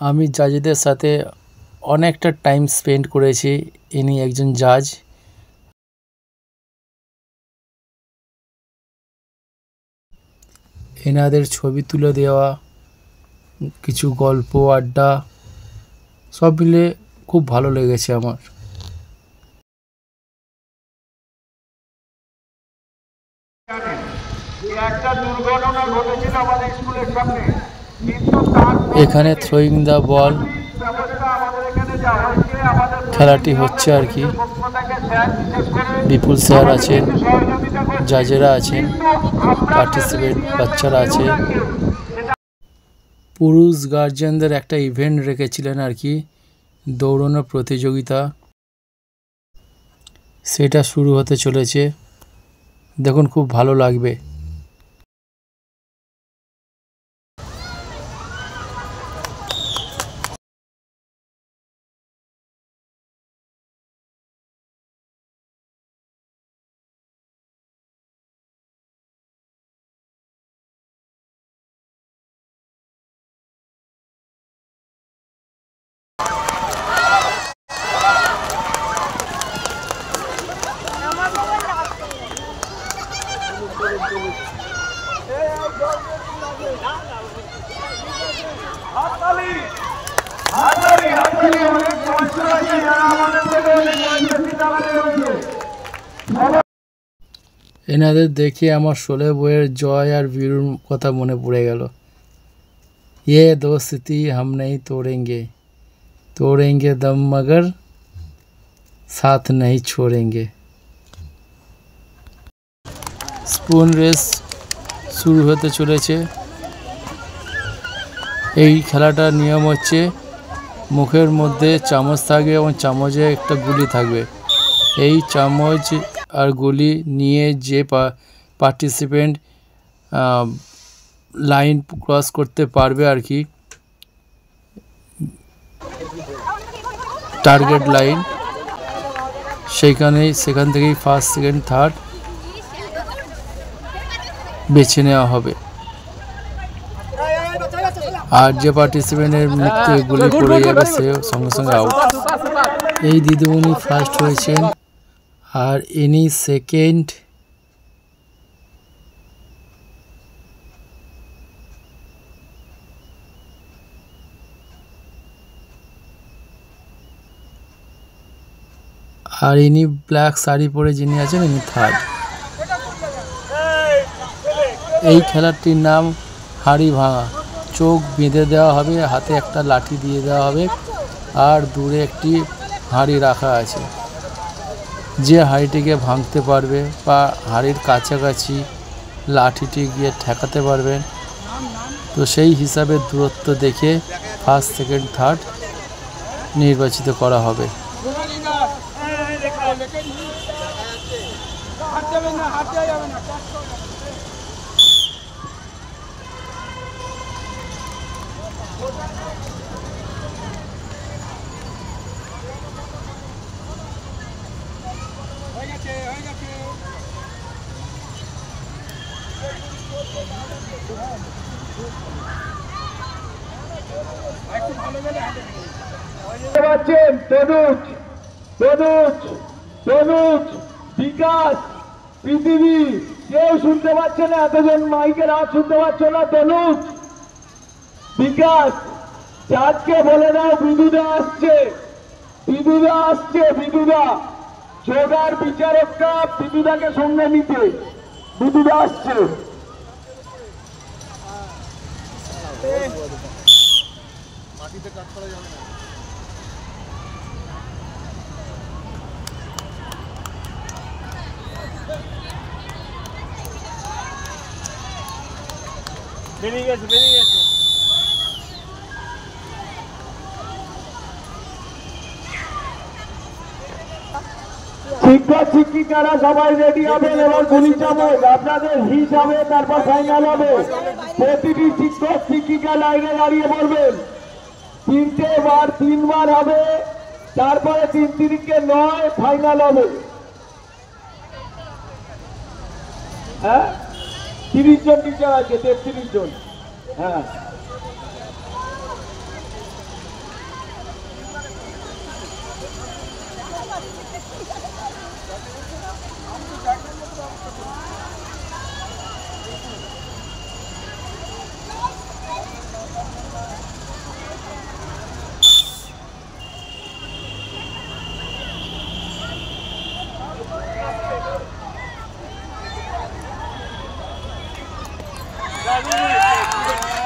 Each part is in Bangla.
আমি জাজেদের সাথে অনেকটা টাইম স্পেন্ড করেছি। ইনি একজন জাজ। এনাদের ছবি তুলে দেওয়া, কিছু গল্প আড্ডা সব মিলে খুব ভালো লেগেছে আমার। এখানে থ্রোয়িং দ্য বল খেলাটি হচ্ছে আর কি। বিপুল স্যার আছেন, জাজেরা আছেন, পার্টিসিপেন্ট বাচ্চারা আছে। পুরুষ গার্জিয়ানদের একটা ইভেন্ট রেখেছিলেন আর কি, দৌড়ানো প্রতিযোগিতা, সেটা শুরু হতে চলেছে। দেখুন খুব ভালো লাগবে। এনাদের দেখে আমার শোলে বইয়ের জয় আর বীরুর কথা মনে পড়ে গেল। ये दोस्ती हम नहीं तोड़ेंगे, तोड़ेंगे दम मगर साथ नहीं छोड़ेंगे। স্পুন রেস শুরু হতে চলেছে। এই খেলাটার নিয়ম হচ্ছে মুখের মধ্যে চামচ থাকবে এবং চামচে একটা গুলি থাকবে। এই চামচ আর গুলি নিয়ে যে পার্টিসিপেন্ট লাইন ক্রস করতে পারবে আর কি, টার্গেট লাইন, সেখান থেকেই ফার্স্ট সেকেন্ড থার্ড বেছে নেওয়া হবে। আর যে পার্টিসিপেন্টের মৃত্যু গুলি পড়ে যাবে সে সঙ্গে সঙ্গে আউট। এই দিদিমণি ফার্স্ট হয়েছেন আর ইনি সেকেন্ড। আর ইনি ব্ল্যাক শাড়ি পরে যিনি আছেন ইনি থার্ড। এই খেলাটির নাম হাঁড়ি ভাঙা। চোখ বেঁধে দেওয়া হবে, হাতে একটা লাঠি দিয়ে দেওয়া হবে আর দূরে একটি হাঁড়ি রাখা আছে। যে হাঁড়িটিকে ভাঙতে পারবে বা হাঁড়ির কাছাকাছি লাঠিটি গিয়ে ঠেকাতে পারবেন, তো সেই হিসাবে দূরত্ব দেখে ফার্স্ট সেকেন্ড থার্ড নির্বাচিত করা হবে। তনুজ, তনুজ, তনুজ, বিকাশ, পৃথিবী, কেউ শুনতে পাচ্ছে না, এতজন মাইকের আওয়াজ শুনতে পাচ্ছ না। তনুজ, বিকাশ, চাঁদকে বলে দাও বিদুদা আসছে, বিদুদা আসছে, বিদুদা, যোগার বিচারকটা বিদুদাকে সঙ্গে নিতে, বিদুদা আসছে। মাটিতে কাজ করা যাবে না। বেরিয়ে গেছে, বেরিয়ে গেছে। শিক্ষক শিক্ষিকারা সবাই রেডি হবেন এবং গুলি চামচ আপনাদের হিসাবে তারপর ফাইনাল হবে। প্রতিটি শিক্ষক শিক্ষিকা লাইনে দাঁড়িয়ে পড়বেন। 3বার হবে, তারপরে 3-3-9 ফাইনাল হবে। হ্যাঁ, 30 জন টিচার আছে, 33 জন। হ্যাঁ,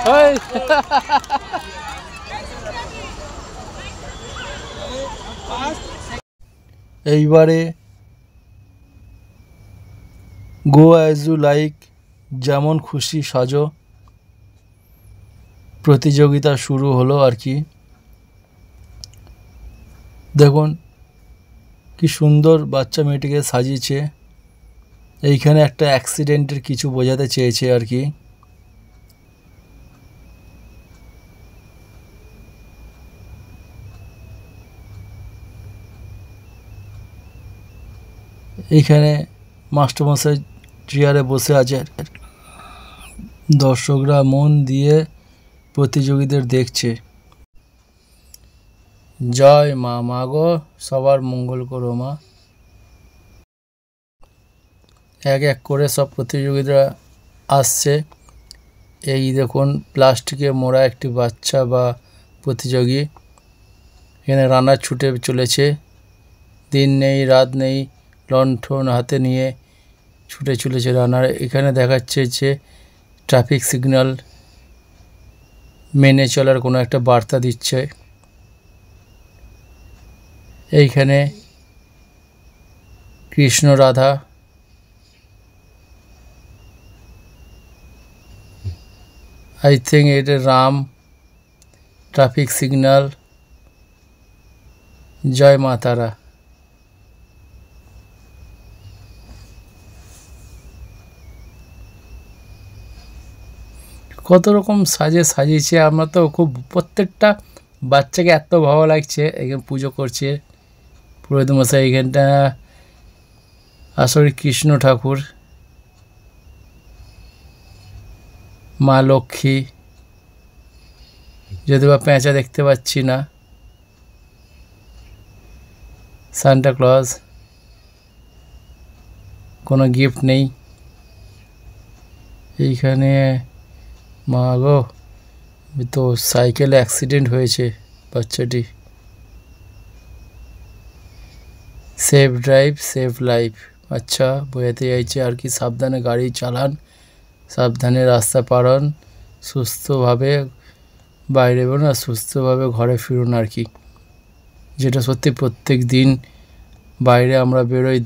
ওই এইবারে গো অ্যাজ ইউ লাইক, যেমন খুশি সাজো প্রতিযোগিতা শুরু হলো আর কি। দেখুন কি সুন্দর বাচ্চা মেয়েটিকে সাজিয়েছে। এইখানে একটা অ্যাক্সিডেন্টের কিছু বোঝাতে চেয়েছে আর কি। এইখানে মাস্টারমশাই চেয়ারে বসে আছে, দর্শকরা মন দিয়ে প্রতিযোগীদের দেখছে। জয় মা, মা গো সবার মঙ্গল করো মা। এক এক করে সব প্রতিযোগীরা আসছে। এই দেখুন প্লাস্টিকে মোড়া একটি বাচ্চা বা প্রতিযোগী, এখানে রানার ছুটে চলেছে। দিন নেই রাত নেই, লণ্ঠন হাতে নিয়ে ছুটে চলেছে রানার। এখানে দেখাচ্ছে যে ট্রাফিক সিগন্যাল মেনে চলার কোনো একটা বার্তা দিচ্ছে। এইখানে কৃষ্ণ রাধা, আই থিঙ্ক এটা রাম, ট্রাফিক সিগন্যাল। জয় মা তারা। কত রকম সাজিয়েছে। আমরা তো খুব, প্রত্যেকটা বাচ্চাকে এত ভালো লাগছে। এখানে পুজো করছে পুরোহিত মশাই। এখানটা আসলে কৃষ্ণ ঠাকুর, মা লক্ষ্মী, যদি বা পেঁচা দেখতে পাচ্ছি না, সান্টা ক্লজ, কোনো গিফট নেই। এইখানে মা গো, তো সাইকেলে অ্যাক্সিডেন্ট হয়েছে বাচ্চাটি। সেফ ড্রাইভ সেফ লাইফ, আচ্ছা বোঝাতে চাইছে আর কি। সাবধানে গাড়ি চালান, সাবধানে রাস্তা পার হন, সুস্থভাবে বাইরে বেরোন আর সুস্থভাবে ঘরে ফিরুন আর কি। যেটা সত্যি প্রত্যেক দিন বাইরে আমরা বেরোই,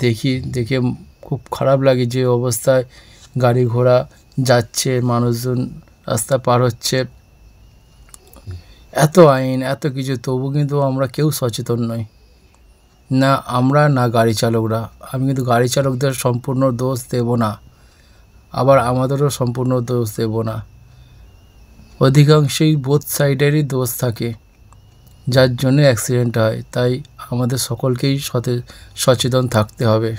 দেখে খুব খারাপ লাগে যে অবস্থায় গাড়ি ঘোড়া যাচ্ছে, মানুষজন রাস্তা পার হচ্ছে, এত আইন এত কিছু, তবু কিন্তু আমরা কেউ সচেতন নই, না আমরা না গাড়ি চালকরা। আমি কিন্তু গাড়ি চালকদের সম্পূর্ণ দোষ দেব না, আবার আমাদেরও সম্পূর্ণ দোষ দেব না। অধিকাংশই বোথ সাইডেরই দোষ থাকে, যার জন্য অ্যাক্সিডেন্ট হয়। তাই আমাদের সকলকেই সচেতন থাকতে হবে।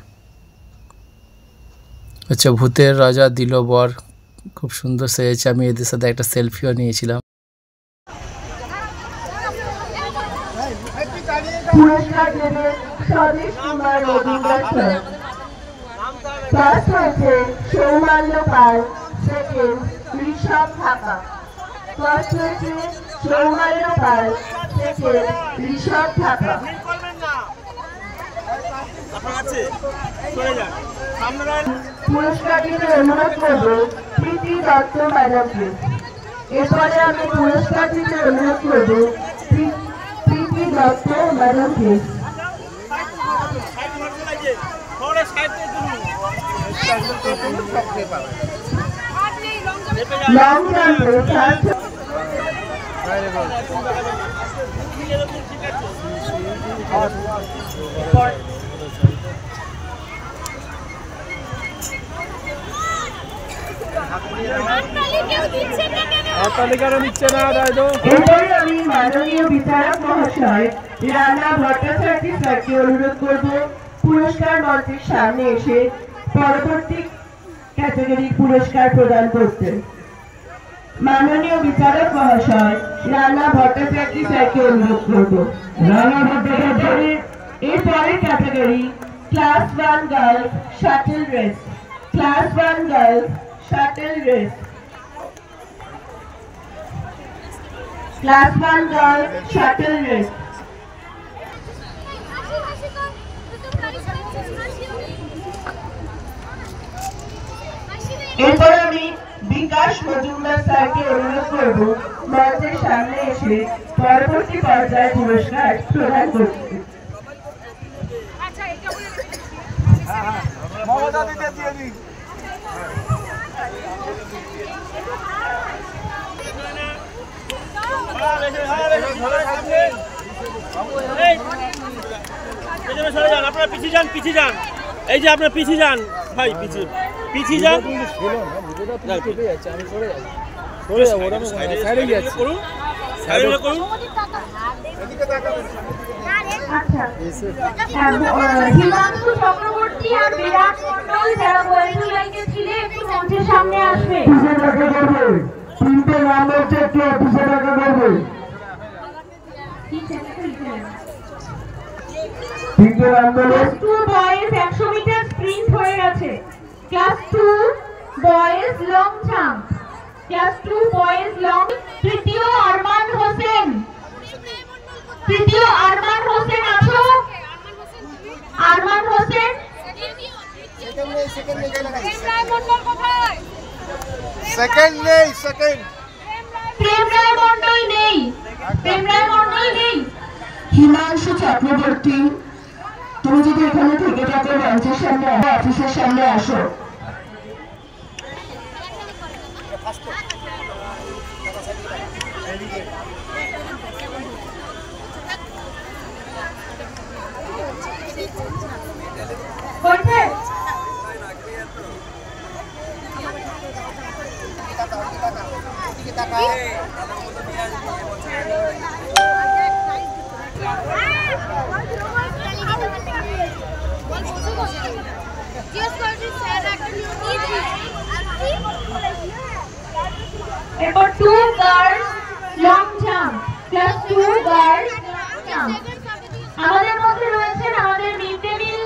আচ্ছা, ভূতের রাজা দিল বর, খুব সুন্দর সেজেছে। আমি এদের সাথে একটা সেলফিও নিয়েছিলাম। পুরস্কার দেবে স্বদেশ কুমার রবীন্দ্র স্যার। ফার্স্ট হয়েছে সৌমান্য পাল, সেকেন্ড ঋষভ ঢাকা। ফার্স্ট হয়েছে সৌমান্য পাল, সেকেন্ড ঋষভ ঢাকা। পুরস্কার দিতে অনুরোধ করব প্রীতি দত্ত ম্যাডামকে। এরপরে আমি পুরস্কার দিতে অনুরোধ করব প্রীতি দত্ত ম্যাডামকে। লং জাম্পে এরপরে আমি মাননীয় বিচারক মহাশয় রানা ভট্টাচার্য স্যারকে অনুরোধ করব পুরস্কার মঞ্চের সামনে এসে পরবর্তী ক্যাটাগরির পুরস্কার প্রদান করতে। মাননীয় বিচারক মহাশয় রানা ভট্টাচার্য স্যারকে অনুরোধ করব। রানা ভট্টাচার্য। এরপরের category class 1 girls shuttle race. Class 1 girls shuttle race. Class 1 girl shuttle race. এরপর আমি বিকাশ মজুমদার স্যারকে অনুরোধ করব মঞ্চের সামনে এসে পরবর্তী পর্যায়ে পুরস্কার প্রদান করতে। আপনারা পিছিয়ে যান এই যে আপনারা পিছিয়ে যান ভাই, পিছিয়ে যান হিমাংশু চক্রবর্তী আর বিরাট মন্ডল যারা বয়েজু লাইনে ছিলেন একটু মঞ্চের সামনে আসবে। তিনটে নাম বলছে, একটু অফিসে টাকা করবে। তিনটে নাম বলে ক্লাস 2 বয়েজ 100 মিটার স্প্রিন্ট হয়ে গেছে। Class 2 boys long jump, class 2 boys long. তৃতীয় আরমান হোসেন, তৃতীয় আরমান হোসেন আছো? আরমান হোসেন সেকেন্ড নেই, সেকেন্ড প্রেমরায় মন্ডল নেই, প্রেমরায় মন্ডল নেই। হিমাংশু চক্রবর্তী, তুমি যদি এখানে থেকে থাকো মঞ্চের সামনে অফিসের সামনে আসো। এরপর 2 girls long jump, class 2 girls long jump. আমাদের মধ্যে রয়েছেন আমাদের মিড ডে মিল